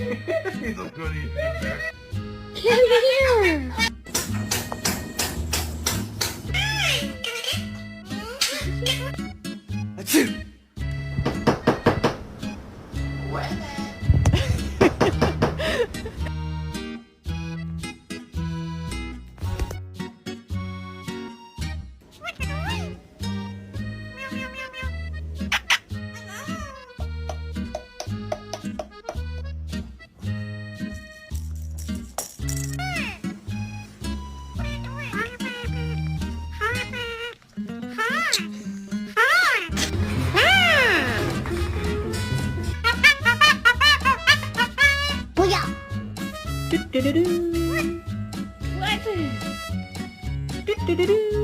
He's like, what do you think, Jack? Get here! Achoo! 뭐야? 뚜뚜루루. What? 뚜뚜루루.